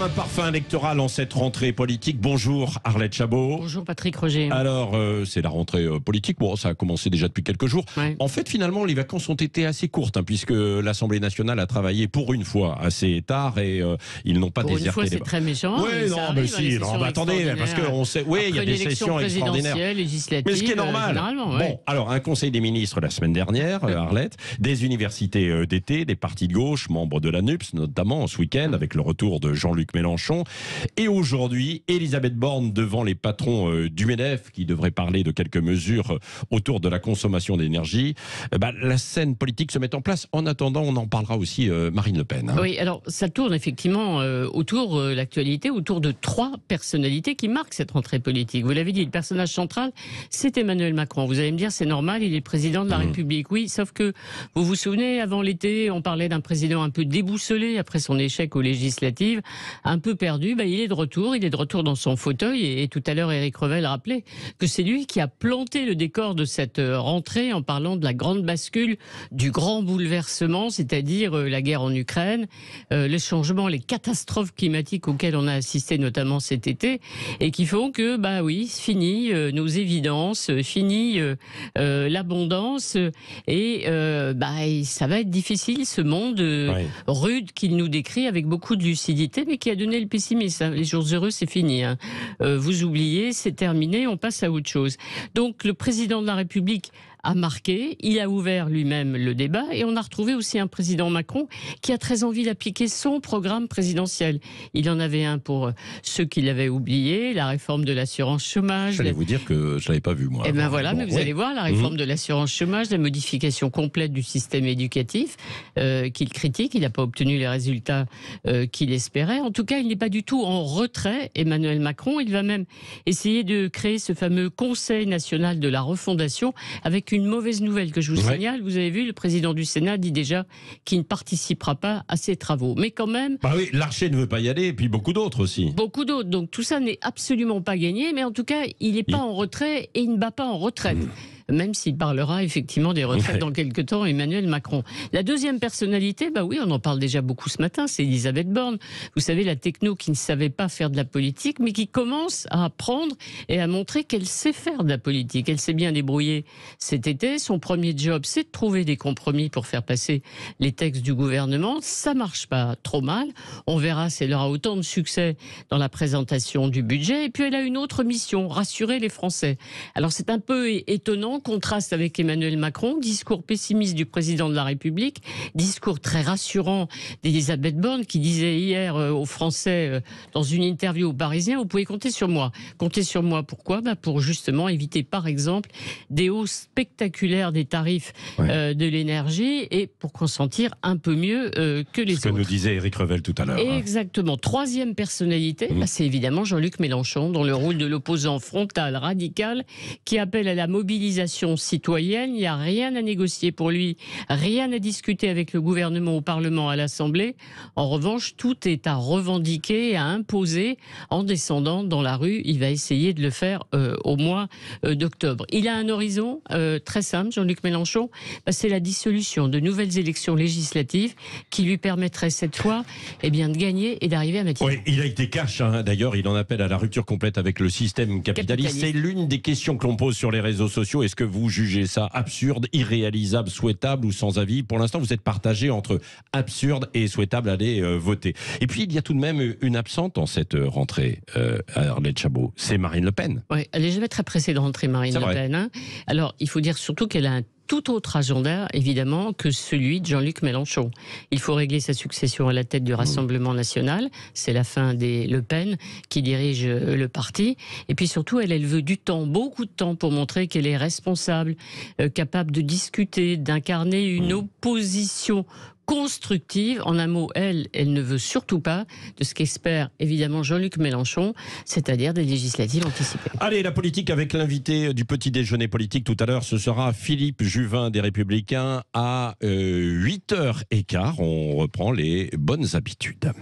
comme un parfum électoral en cette rentrée politique. Bonjour Arlette Chabot. Bonjour Patrick Roger. Alors, c'est la rentrée politique. Bon, ça a commencé déjà depuis quelques jours. Ouais. En fait, finalement, les vacances ont été assez courtes, puisque l'Assemblée nationale a travaillé pour une fois assez tard et ils n'ont pas Pour une déserté fois, les c'est très méchant. Oui, non, mais si. Non, attendez, parce qu'on sait. Oui, il y a des sessions extraordinaires. Législatives, mais ce qui est normal. Ouais. Bon, alors, un conseil des ministres la semaine dernière, Arlette, des universités d'été, des partis de gauche, membres de la NUPS, notamment ce week-end, avec le retour de Jean-Luc Mélenchon. Et aujourd'hui, Elisabeth Borne devant les patrons du MEDEF, qui devraient parler de quelques mesures autour de la consommation d'énergie. La scène politique se met en place. En attendant, on en parlera aussi Marine Le Pen. Oui, alors ça tourne effectivement autour l'actualité, autour de trois personnalités qui marquent cette rentrée politique. Vous l'avez dit, le personnage central, c'est Emmanuel Macron. Vous allez me dire, c'est normal, il est président de la République. Oui, sauf que vous vous souvenez, avant l'été, on parlait d'un président un peu déboussolé après son échec aux législatives, un peu perdu. Il est de retour dans son fauteuil. Et tout à l'heure, Éric Revel rappelait que c'est lui qui a planté le décor de cette rentrée en parlant de la grande bascule, du grand bouleversement, c'est-à-dire la guerre en Ukraine, les changements, les catastrophes climatiques auxquelles on a assisté notamment cet été, et qui font que, fini nos évidences, fini l'abondance, et ça va être difficile, ce monde rude qu'il nous décrit avec beaucoup de lucidité, mais qui a donné le pessimisme. Les jours heureux, c'est fini. Vous oubliez, c'est terminé, on passe à autre chose. Donc le président de la République a marqué, il a ouvert lui-même le débat, et on a retrouvé aussi un président Macron qui a très envie d'appliquer son programme présidentiel. Il en avait un pour ceux qui l'avaient oublié, la réforme de l'assurance chômage. J'allais vous dire que je ne l'avais pas vu, moi. Mais vous allez voir, la réforme de l'assurance chômage, la modification complète du système éducatif qu'il critique. Il n'a pas obtenu les résultats qu'il espérait. En tout cas, il n'est pas du tout en retrait, Emmanuel Macron. Il va même essayer de créer ce fameux Conseil national de la refondation, avec une mauvaise nouvelle que je vous signale. Vous avez vu, le président du Sénat dit déjà qu'il ne participera pas à ces travaux. Mais quand même... Larcher ne veut pas y aller, et puis beaucoup d'autres aussi. Beaucoup d'autres. Donc tout ça n'est absolument pas gagné, mais en tout cas, il n'est pas en retrait et il ne bat pas en retraite. Même s'il parlera effectivement des retraites dans quelques temps, Emmanuel Macron. La deuxième personnalité, on en parle déjà beaucoup ce matin, c'est Elisabeth Borne. Vous savez, la techno qui ne savait pas faire de la politique, mais qui commence à apprendre et à montrer qu'elle sait faire de la politique. Elle s'est bien débrouillée cet été. Son premier job, c'est de trouver des compromis pour faire passer les textes du gouvernement. Ça marche pas trop mal. On verra si elle aura autant de succès dans la présentation du budget. Et puis elle a une autre mission, rassurer les Français. Alors c'est un peu étonnant, contraste avec Emmanuel Macron, discours pessimiste du président de la République, discours très rassurant d'Elisabeth Borne qui disait hier aux Français dans une interview aux Parisiens, vous pouvez compter sur moi. Comptez sur moi, pourquoi ? Pour justement éviter par exemple des hausses spectaculaires des tarifs de l'énergie et pour consentir un peu mieux que les autres. Ce que nous disait Éric Revel tout à l'heure. Exactement. Troisième personnalité, c'est évidemment Jean-Luc Mélenchon, dans le rôle de l'opposant frontal, radical, qui appelle à la mobilisation citoyenne. Il n'y a rien à négocier pour lui, rien à discuter avec le gouvernement au Parlement, à l'Assemblée. En revanche, tout est à revendiquer, à imposer. En descendant dans la rue, il va essayer de le faire au mois d'octobre. Il a un horizon très simple, Jean-Luc Mélenchon, c'est la dissolution de nouvelles élections législatives qui lui permettraient cette fois de gagner et d'arriver à Matignon. Oui, il a été cash, d'ailleurs, il en appelle à la rupture complète avec le système capitaliste. C'est l'une des questions que l'on pose sur les réseaux sociaux. Est-ce que vous jugez ça absurde, irréalisable, souhaitable ou sans avis ? Pour l'instant, vous êtes partagé entre absurde et souhaitable, allez voter. Et puis, il y a tout de même une absente en cette rentrée, Arlette Chabot, c'est Marine Le Pen. Oui, elle n'est jamais très pressée de rentrer, Marine Le Pen. Alors, il faut dire surtout qu'elle a un tout autre agenda, évidemment, que celui de Jean-Luc Mélenchon. Il faut régler sa succession à la tête du Rassemblement national. C'est la fin des Le Pen qui dirige le parti. Et puis surtout, elle veut du temps, beaucoup de temps, pour montrer qu'elle est responsable, capable de discuter, d'incarner une opposition constructive. En un mot, elle ne veut surtout pas de ce qu'espère évidemment Jean-Luc Mélenchon, c'est-à-dire des législatives anticipées. Allez, la politique avec l'invité du petit déjeuner politique tout à l'heure, ce sera Philippe Juvin des Républicains à 8h15. On reprend les bonnes habitudes.